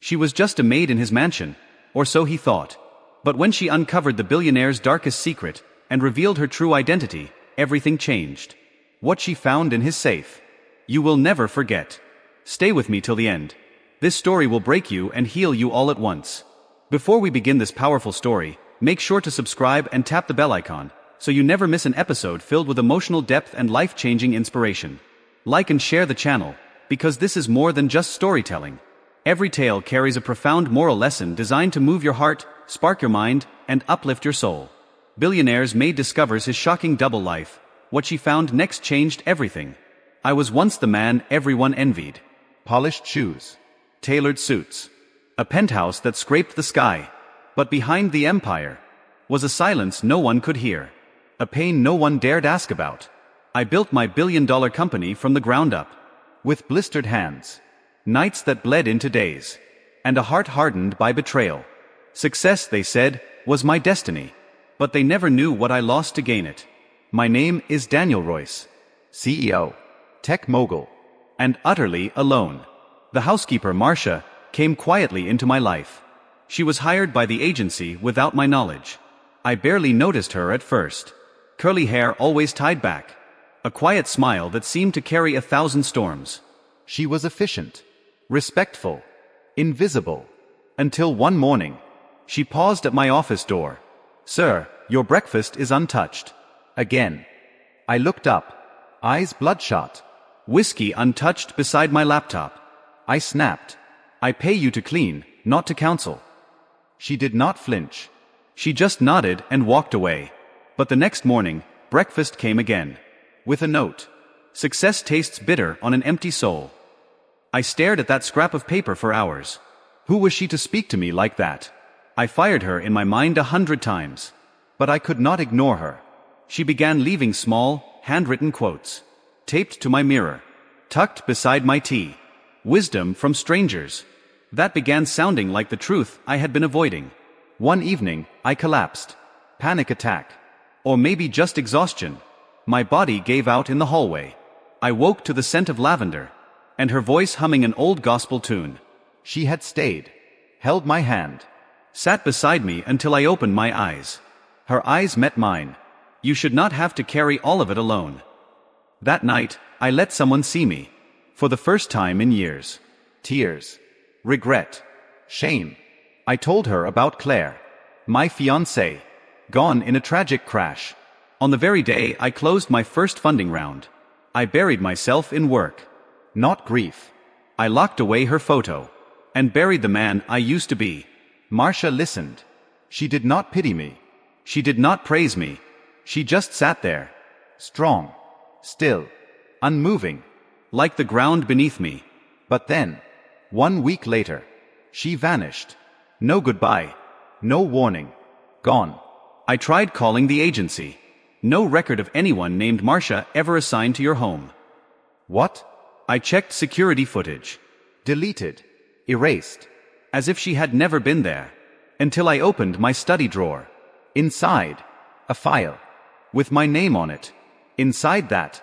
She was just a maid in his mansion, or so he thought. But when she uncovered the billionaire's darkest secret and revealed her true identity, everything changed. What she found in his safe. You will never forget. Stay with me till the end. This story will break you and heal you all at once. Before we begin this powerful story, make sure to subscribe and tap the bell icon, so you never miss an episode filled with emotional depth and life-changing inspiration. Like and share the channel, because this is more than just storytelling. Every tale carries a profound moral lesson designed to move your heart, spark your mind, and uplift your soul. Billionaire's Maid discovers his shocking double life. What she found next changed everything. I was once the man everyone envied. Polished shoes. Tailored suits. A penthouse that scraped the sky. But behind the empire was a silence no one could hear. A pain no one dared ask about. I built my billion-dollar company from the ground up. With blistered hands. Nights that bled into days. And a heart hardened by betrayal. Success, they said, was my destiny. But they never knew what I lost to gain it. My name is Daniel Royce. CEO. Tech mogul. And utterly alone. The housekeeper, Marcia, came quietly into my life. She was hired by the agency without my knowledge. I barely noticed her at first. Curly hair always tied back. A quiet smile that seemed to carry 1,000 storms. She was efficient. Respectful. Invisible. Until one morning. She paused at my office door. "Sir, your breakfast is untouched." Again. I looked up. Eyes bloodshot. Whiskey untouched beside my laptop. I snapped. "I pay you to clean, not to counsel." She did not flinch. She just nodded and walked away. But the next morning, breakfast came again. With a note. "Success tastes bitter on an empty soul." I stared at that scrap of paper for hours. Who was she to speak to me like that? I fired her in my mind 100 times. But I could not ignore her. She began leaving small, handwritten quotes. Taped to my mirror. Tucked beside my tea. Wisdom from strangers. That began sounding like the truth I had been avoiding. One evening, I collapsed. Panic attack. Or maybe just exhaustion. My body gave out in the hallway. I woke to the scent of lavender. And her voice humming an old gospel tune. She had stayed. Held my hand. Sat beside me until I opened my eyes. Her eyes met mine. You should not have to carry all of it alone. That night, I let someone see me. For the first time in years. Tears. Regret. Shame. I told her about Claire. My fiancée. Gone in a tragic crash. On the very day I closed my first funding round. I buried myself in work. Not grief. I locked away her photo. And buried the man I used to be. Marcia listened. She did not pity me. She did not praise me. She just sat there. Strong. Still. Unmoving. Like the ground beneath me. But then. 1 week later. She vanished. No goodbye. No warning. Gone. I tried calling the agency. No record of anyone named Marcia ever assigned to your home. What? I checked security footage. Deleted. Erased. As if she had never been there. Until I opened my study drawer. Inside. A file. With my name on it. Inside that.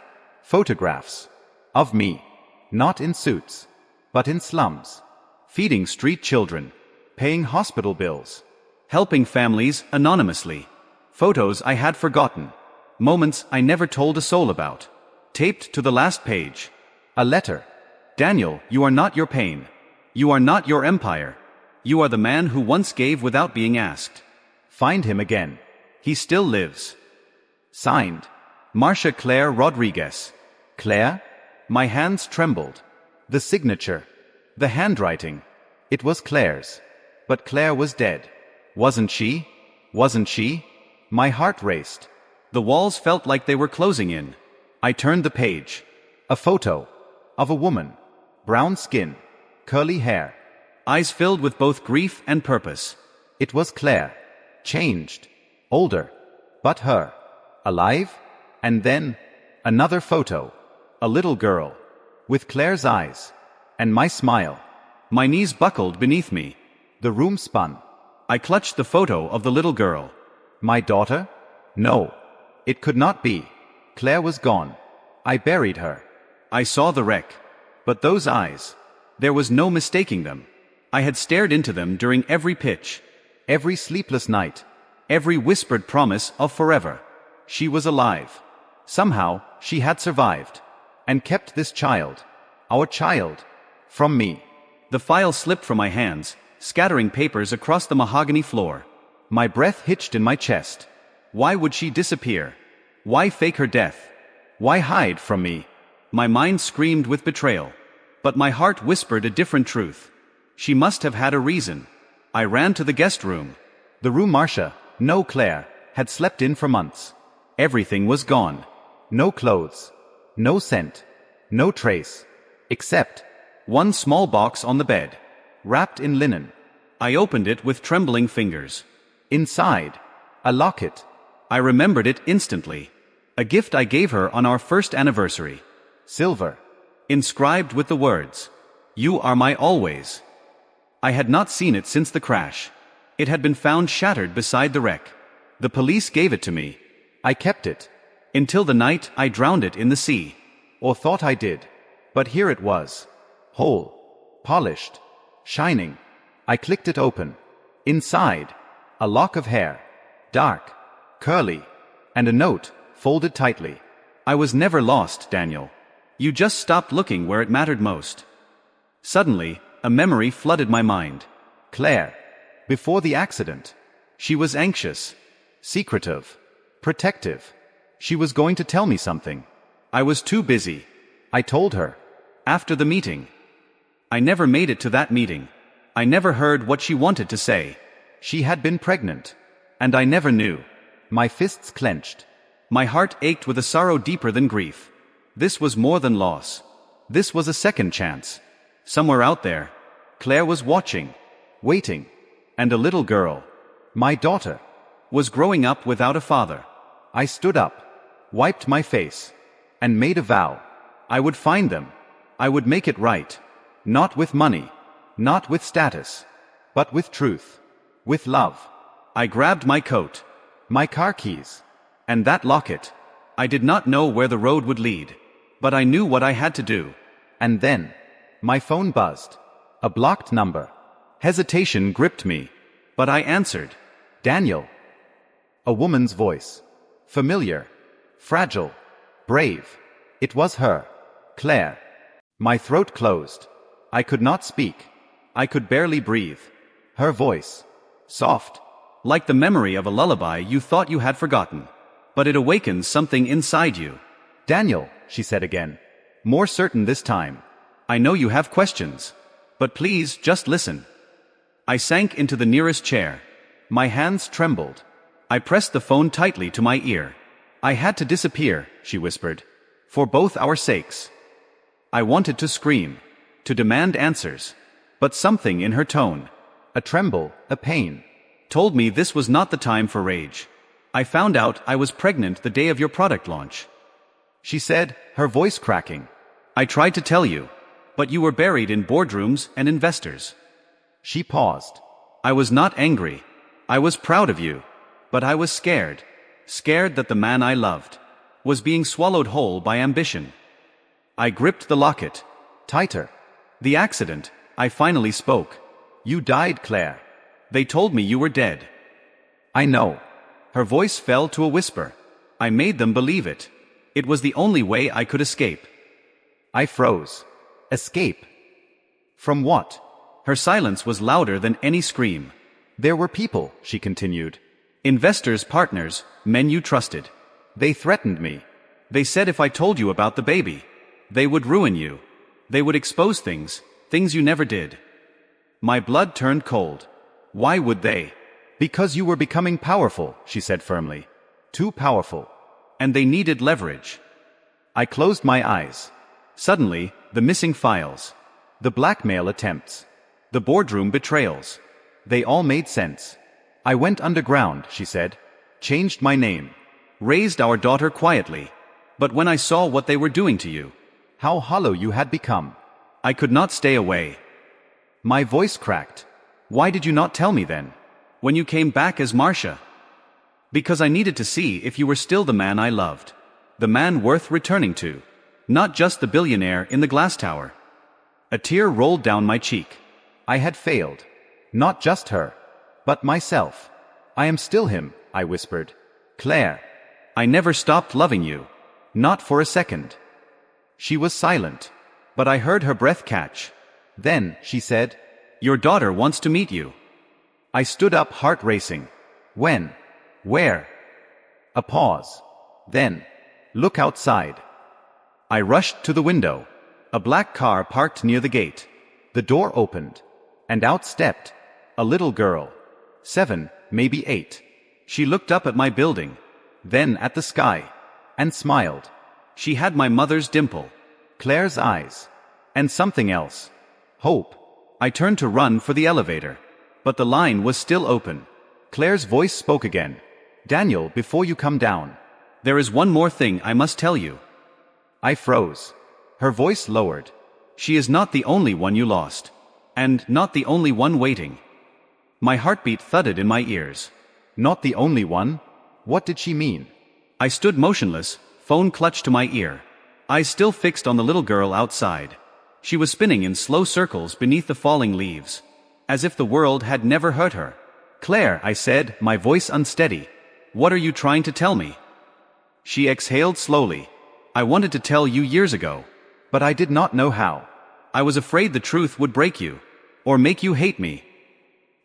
Photographs. Of me. Not in suits. But in slums. Feeding street children. Paying hospital bills. Helping families anonymously. Photos I had forgotten. Moments I never told a soul about. Taped to the last page. A letter. "Daniel, you are not your pain. You are not your empire. You are the man who once gave without being asked. Find him again. He still lives." Signed. Marcia Claire Rodriguez. Claire? My hands trembled. The signature. The handwriting. It was Claire's. But Claire was dead. Wasn't she? Wasn't she? My heart raced. The walls felt like they were closing in. I turned the page. A photo. Of a woman. Brown skin. Curly hair. Eyes filled with both grief and purpose. It was Claire. Changed. Older. But her. Alive? And then, another photo. A little girl. With Claire's eyes. And my smile. My knees buckled beneath me. The room spun. I clutched the photo of the little girl. My daughter? No. It could not be. Claire was gone. I buried her. I saw the wreck. But those eyes. There was no mistaking them. I had stared into them during every pitch, every sleepless night, every whispered promise of forever. She was alive. Somehow, she had survived. And kept this child, our child, from me. The file slipped from my hands, scattering papers across the mahogany floor. My breath hitched in my chest. Why would she disappear? Why fake her death? Why hide from me? My mind screamed with betrayal. But my heart whispered a different truth. She must have had a reason. I ran to the guest room. The room Marcia, no Claire, had slept in for months. Everything was gone. No clothes. No scent. No trace. Except one small box on the bed, wrapped in linen. I opened it with trembling fingers. Inside, a locket. I remembered it instantly. A gift I gave her on our first anniversary. Silver. Inscribed with the words, "You are my always." I had not seen it since the crash. It had been found shattered beside the wreck. The police gave it to me. I kept it. Until the night I drowned it in the sea. Or thought I did. But here it was. Whole. Polished. Shining. I clicked it open. Inside, a lock of hair. Dark. Curly. And a note, folded tightly. I was never lost, Daniel. You just stopped looking where it mattered most. Suddenly, a memory flooded my mind. Claire. Before the accident. She was anxious. Secretive. Protective. She was going to tell me something. I was too busy. I told her. After the meeting. I never made it to that meeting. I never heard what she wanted to say. She had been pregnant. And I never knew. My fists clenched. My heart ached with a sorrow deeper than grief. This was more than loss. This was a second chance. Somewhere out there, Claire was watching, waiting, and a little girl, my daughter, was growing up without a father. I stood up, wiped my face, and made a vow. I would find them. I would make it right. Not with money, not with status, but with truth, with love. I grabbed my coat, my car keys, and that locket. I did not know where the road would lead, but I knew what I had to do. And then, my phone buzzed. A blocked number. Hesitation gripped me, but I answered. Daniel. A woman's voice. Familiar. Fragile. Brave. It was her. Claire. My throat closed. I could not speak. I could barely breathe. Her voice. Soft. Like the memory of a lullaby you thought you had forgotten. But it awakens something inside you. Daniel, she said again. More certain this time. I know you have questions. But please, just listen. I sank into the nearest chair. My hands trembled. I pressed the phone tightly to my ear. I had to disappear, she whispered. For both our sakes. I wanted to scream. To demand answers. But something in her tone, a tremble, a pain, told me this was not the time for rage. I found out I was pregnant the day of your product launch. She said, her voice cracking. I tried to tell you, but you were buried in boardrooms and investors. She paused. I was not angry. I was proud of you. But I was scared. Scared that the man I loved was being swallowed whole by ambition. I gripped the locket. Tighter. The accident, I finally spoke. You died, Claire. They told me you were dead. I know. Her voice fell to a whisper. I made them believe it. It was the only way I could escape. I froze. Escape? From what? Her silence was louder than any scream. There were people, she continued. Investors, partners, men you trusted. They threatened me. They said if I told you about the baby, they would ruin you. They would expose things you never did. My blood turned cold. Why would they? Because you were becoming powerful, she said firmly. Too powerful. And they needed leverage. I closed my eyes. Suddenly, the missing files, the blackmail attempts, the boardroom betrayals, they all made sense. I went underground, she said, changed my name, raised our daughter quietly. But when I saw what they were doing to you, how hollow you had become, I could not stay away. My voice cracked. Why did you not tell me then, when you came back as Marcia? Because I needed to see if you were still the man I loved, the man worth returning to. Not just the billionaire in the glass tower. A tear rolled down my cheek. I had failed. Not just her, but myself. I am still him, I whispered. Claire. I never stopped loving you. Not for a second. She was silent, but I heard her breath catch. Then, she said, Your daughter wants to meet you. I stood up, heart racing. When? Where? A pause. Then, look outside. I rushed to the window. A black car parked near the gate. The door opened, and out stepped a little girl. 7, maybe 8. She looked up at my building, then at the sky, and smiled. She had my mother's dimple, Claire's eyes, and something else. Hope. I turned to run for the elevator, but the line was still open. Claire's voice spoke again. Daniel, before you come down. There is one more thing I must tell you. I froze. Her voice lowered. She is not the only one you lost. And not the only one waiting. My heartbeat thudded in my ears. Not the only one? What did she mean? I stood motionless, phone clutched to my ear. Eyes still fixed on the little girl outside. She was spinning in slow circles beneath the falling leaves, as if the world had never hurt her. Claire, I said, my voice unsteady. What are you trying to tell me? She exhaled slowly. I wanted to tell you years ago, but I did not know how. I was afraid the truth would break you, or make you hate me.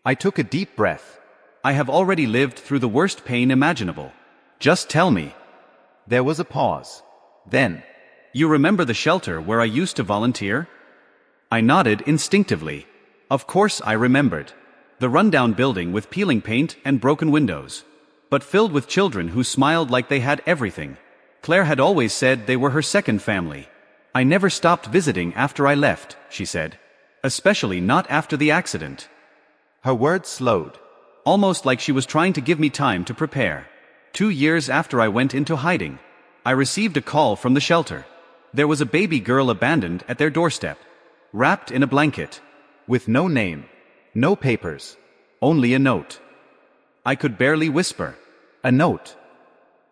I took a deep breath. I have already lived through the worst pain imaginable. Just tell me. There was a pause. Then, you remember the shelter where I used to volunteer? I nodded instinctively. Of course I remembered. The rundown building with peeling paint and broken windows, but filled with children who smiled like they had everything. Claire had always said they were her second family. I never stopped visiting after I left, she said. Especially not after the accident. Her words slowed. Almost like she was trying to give me time to prepare. 2 years after I went into hiding, I received a call from the shelter. There was a baby girl abandoned at their doorstep, wrapped in a blanket, with no name, no papers, only a note. I could barely whisper. A note.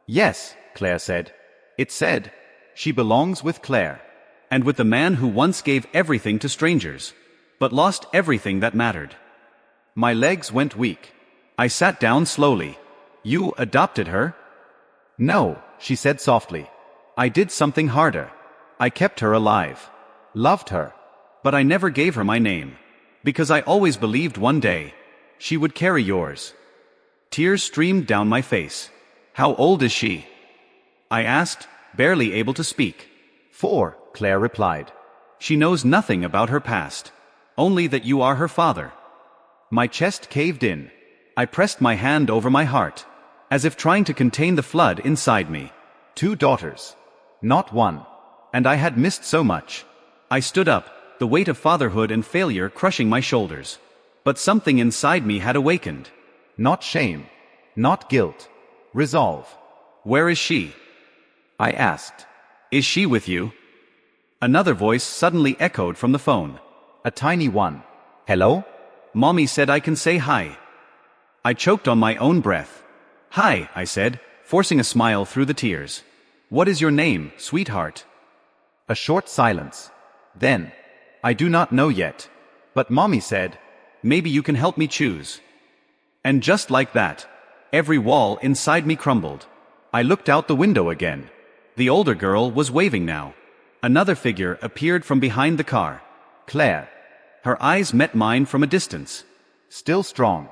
Yes, Claire said. It said, she belongs with Claire. And with the man who once gave everything to strangers, but lost everything that mattered. My legs went weak. I sat down slowly. You adopted her? No, she said softly. I did something harder. I kept her alive. Loved her. But I never gave her my name. Because I always believed one day she would carry yours. Tears streamed down my face. How old is she? I asked, barely able to speak. 4, Claire replied. She knows nothing about her past. Only that you are her father. My chest caved in. I pressed my hand over my heart, as if trying to contain the flood inside me. 2 daughters. Not 1. And I had missed so much. I stood up, the weight of fatherhood and failure crushing my shoulders. But something inside me had awakened. Not shame. Not guilt. Resolve. Where is she? I asked. Is she with you? Another voice suddenly echoed from the phone. A tiny one. Hello? Mommy said I can say hi. I choked on my own breath. Hi, I said, forcing a smile through the tears. What is your name, sweetheart? A short silence. Then, I do not know yet. But Mommy said, maybe you can help me choose. And just like that, every wall inside me crumbled. I looked out the window again. The older girl was waving now. Another figure appeared from behind the car. Claire. Her eyes met mine from a distance. Still strong.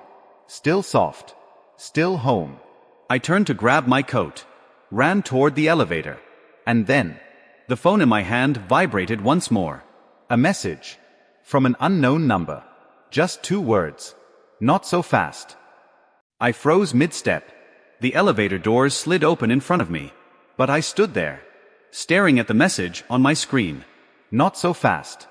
Still soft. Still home. I turned to grab my coat. Ran toward the elevator. And then, the phone in my hand vibrated once more. A message. From an unknown number. Just 2 words. Not so fast. I froze mid-step. The elevator doors slid open in front of me. But I stood there, staring at the message on my screen. Not so fast.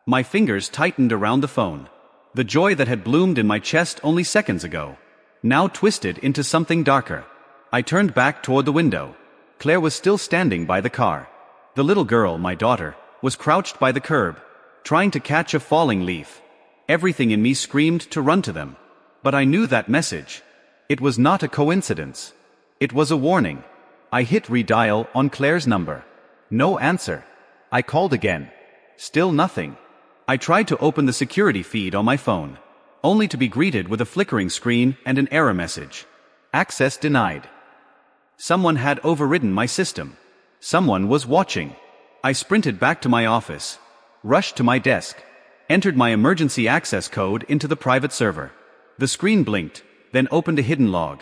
My fingers tightened around the phone. The joy that had bloomed in my chest only seconds ago, now twisted into something darker. I turned back toward the window. Claire was still standing by the car. The little girl, my daughter, was crouched by the curb, trying to catch a falling leaf. Everything in me screamed to run to them. But I knew that message. It was not a coincidence. It was a warning. I hit redial on Claire's number. No answer. I called again. Still nothing. I tried to open the security feed on my phone, only to be greeted with a flickering screen and an error message. Access denied. Someone had overridden my system. Someone was watching. I sprinted back to my office, rushed to my desk, entered my emergency access code into the private server. The screen blinked, then opened a hidden log.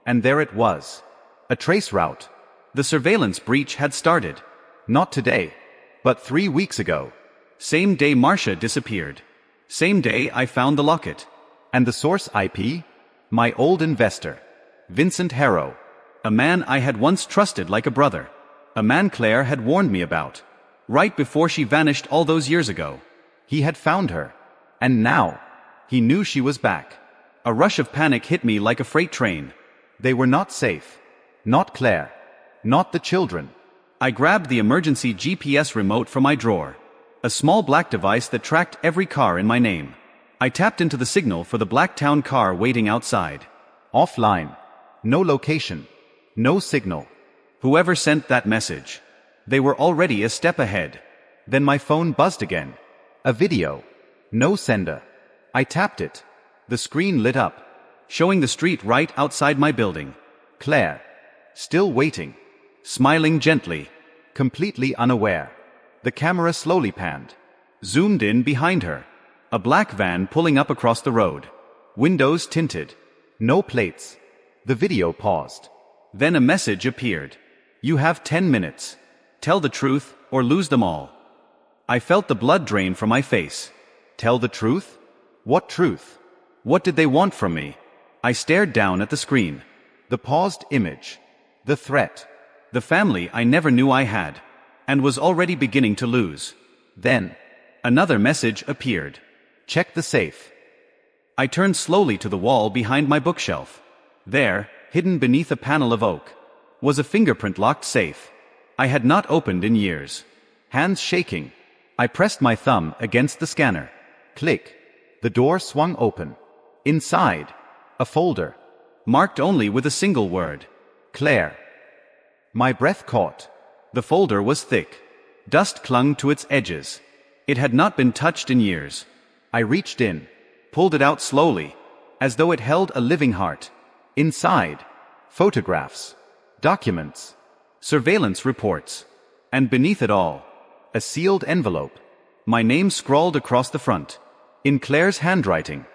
And there it was. A trace route. The surveillance breach had started. Not today, but 3 weeks ago. Same day Marcia disappeared. Same day I found the locket. And the source IP? My old investor, Vincent Harrow. A man I had once trusted like a brother. A man Claire had warned me about. Right before she vanished all those years ago. He had found her. And now, he knew she was back. A rush of panic hit me like a freight train. They were not safe. Not Claire. Not the children. I grabbed the emergency GPS remote from my drawer. A small black device that tracked every car in my name. I tapped into the signal for the Blacktown car waiting outside. Offline. No location. No signal. Whoever sent that message. They were already a step ahead. Then my phone buzzed again. A video. No sender. I tapped it. The screen lit up, showing the street right outside my building. Claire. Still waiting. Smiling gently. Completely unaware. The camera slowly panned. Zoomed in behind her. A black van pulling up across the road. Windows tinted. No plates. The video paused. Then a message appeared. You have 10 minutes. Tell the truth, or lose them all. I felt the blood drain from my face. Tell the truth? What truth? What did they want from me? I stared down at the screen. The paused image. The threat. The family I never knew I had. And was already beginning to lose. Then, another message appeared. Check the safe. I turned slowly to the wall behind my bookshelf. There, hidden beneath a panel of oak, was a fingerprint-locked safe. I had not opened in years. Hands shaking, I pressed my thumb against the scanner. Click. The door swung open. Inside, a folder. Marked only with a single word. Claire. My breath caught. The folder was thick. Dust clung to its edges. It had not been touched in years. I reached in, pulled it out slowly, as though it held a living heart. Inside, photographs, documents, surveillance reports, and beneath it all, a sealed envelope. My name scrawled across the front, in Claire's handwriting.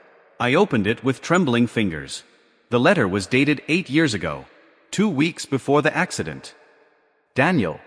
I opened it with trembling fingers. The letter was dated 8 years ago, 2 weeks before the accident. Daniel,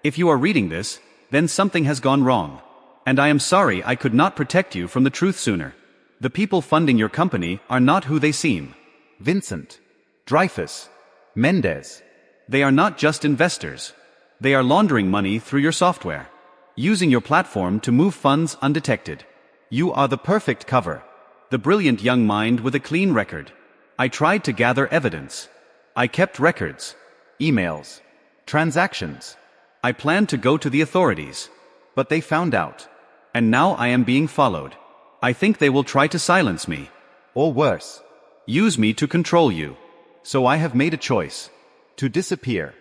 if you are reading this, then something has gone wrong. And I am sorry I could not protect you from the truth sooner. The people funding your company are not who they seem. Vincent, Dreyfus, Mendez. They are not just investors. They are laundering money through your software, using your platform to move funds undetected. You are the perfect cover. The brilliant young mind with a clean record. I tried to gather evidence. I kept records, emails, transactions. I planned to go to the authorities, but they found out. And now I am being followed. I think they will try to silence me. Or worse. Use me to control you. So I have made a choice. To disappear.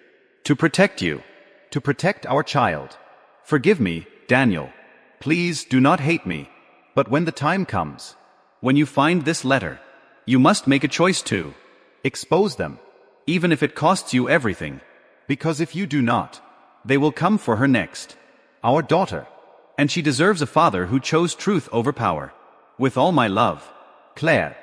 To protect you. To protect our child. Forgive me, Daniel. Please do not hate me. But when the time comes, when you find this letter, you must make a choice to expose them. Even if it costs you everything. Because if you do not, they will come for her next. Our daughter. And she deserves a father who chose truth over power. With all my love. Claire.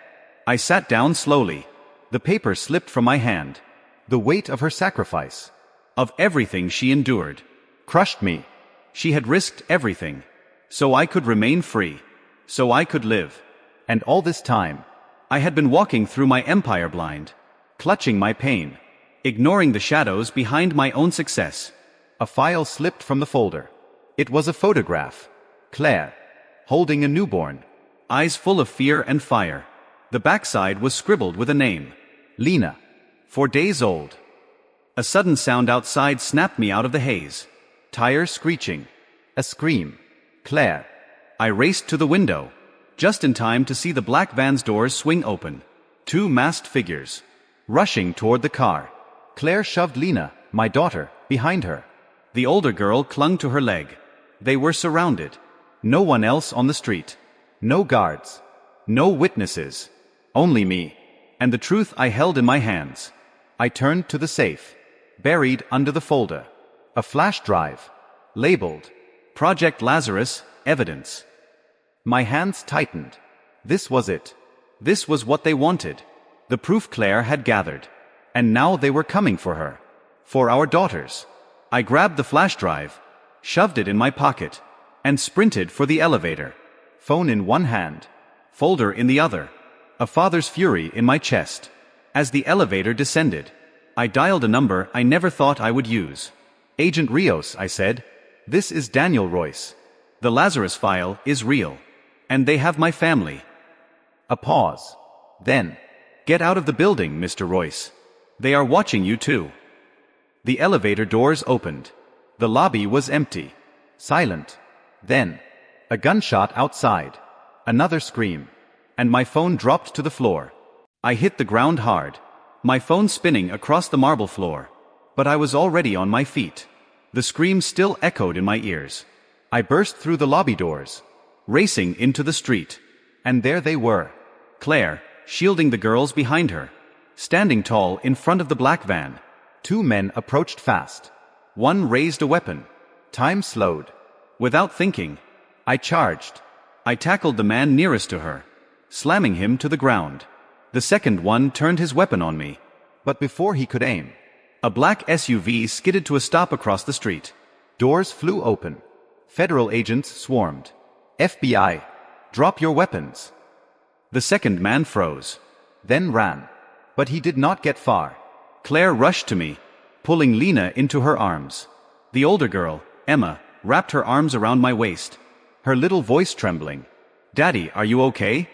I sat down slowly. The paper slipped from my hand. The weight of her sacrifice. Of everything she endured. Crushed me. She had risked everything. So I could remain free. So I could live. And all this time, I had been walking through my empire blind. Clutching my pain. Ignoring the shadows behind my own success. A file slipped from the folder. It was a photograph. Claire. Holding a newborn. Eyes full of fear and fire. The backside was scribbled with a name. Lena. 4 days old. A sudden sound outside snapped me out of the haze. Tires screeching. A scream. Claire. I raced to the window. Just in time to see the black van's doors swing open. 2 masked figures. Rushing toward the car. Claire shoved Lena, my daughter, behind her. The older girl clung to her leg. They were surrounded. No one else on the street. No guards. No witnesses. Only me. And the truth I held in my hands. I turned to the safe. Buried under the folder. A flash drive. Labeled Project Lazarus, Evidence. My hands tightened. This was it. This was what they wanted. The proof Claire had gathered. And now they were coming for her. For our daughters. I grabbed the flash drive, shoved it in my pocket, and sprinted for the elevator. Phone in one hand, folder in the other. A father's fury in my chest. As the elevator descended, I dialed a number I never thought I would use. Agent Rios, I said. This is Daniel Royce. The Lazarus file is real. And they have my family. A pause. Then, get out of the building, Mr. Royce. They are watching you too. The elevator doors opened. The lobby was empty. Silent. Then, a gunshot outside. Another scream. And my phone dropped to the floor. I hit the ground hard. My phone spinning across the marble floor. But I was already on my feet. The scream still echoed in my ears. I burst through the lobby doors, racing into the street. And there they were. Claire, shielding the girls behind her. Standing tall in front of the black van. Two men approached fast. One raised a weapon. Time slowed. Without thinking, I charged. I tackled the man nearest to her, slamming him to the ground. The second one turned his weapon on me. But before he could aim, a black SUV skidded to a stop across the street. Doors flew open. Federal agents swarmed. FBI, drop your weapons. The second man froze, then ran. But he did not get far. Claire rushed to me, pulling Lena into her arms. The older girl, Emma, wrapped her arms around my waist, her little voice trembling. Daddy, are you okay?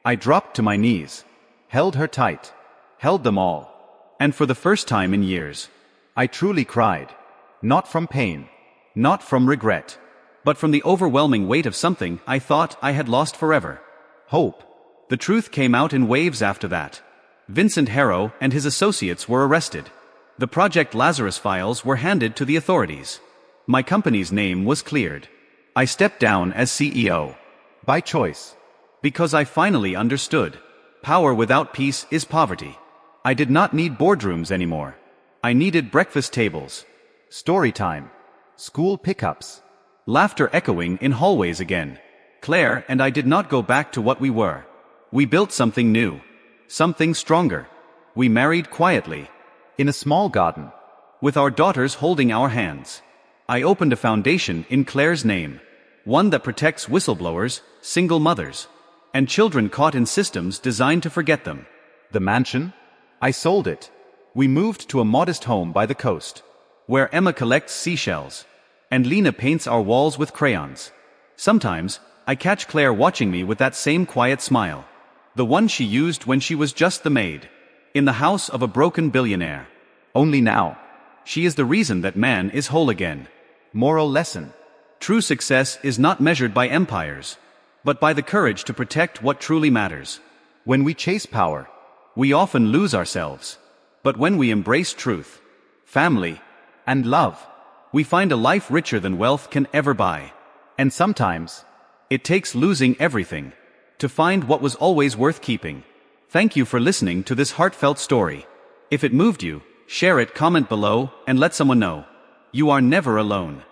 I dropped to my knees, held her tight, held them all. And for the first time in years, I truly cried. Not from pain, not from regret, but from the overwhelming weight of something I thought I had lost forever. Hope. The truth came out in waves after that. Vincent Harrow and his associates were arrested. The Project Lazarus files were handed to the authorities. My company's name was cleared. I stepped down as CEO. By choice. Because I finally understood. Power without peace is poverty. I did not need boardrooms anymore. I needed breakfast tables. Story time. School pickups. Laughter echoing in hallways again. Claire and I did not go back to what we were. We built something new. Something stronger. We married quietly. In a small garden. With our daughters holding our hands. I opened a foundation in Claire's name. One that protects whistleblowers, single mothers, and children caught in systems designed to forget them. The mansion? I sold it. We moved to a modest home by the coast, where Emma collects seashells, and Lena paints our walls with crayons. Sometimes, I catch Claire watching me with that same quiet smile. The one she used when she was just the maid, in the house of a broken billionaire. Only now, she is the reason that man is whole again. Moral lesson. True success is not measured by empires, but by the courage to protect what truly matters. When we chase power, we often lose ourselves. But when we embrace truth, family, and love, we find a life richer than wealth can ever buy. And sometimes, it takes losing everything to find what was always worth keeping. Thank you for listening to this heartfelt story. If it moved you, share it, comment below, and let someone know. You are never alone.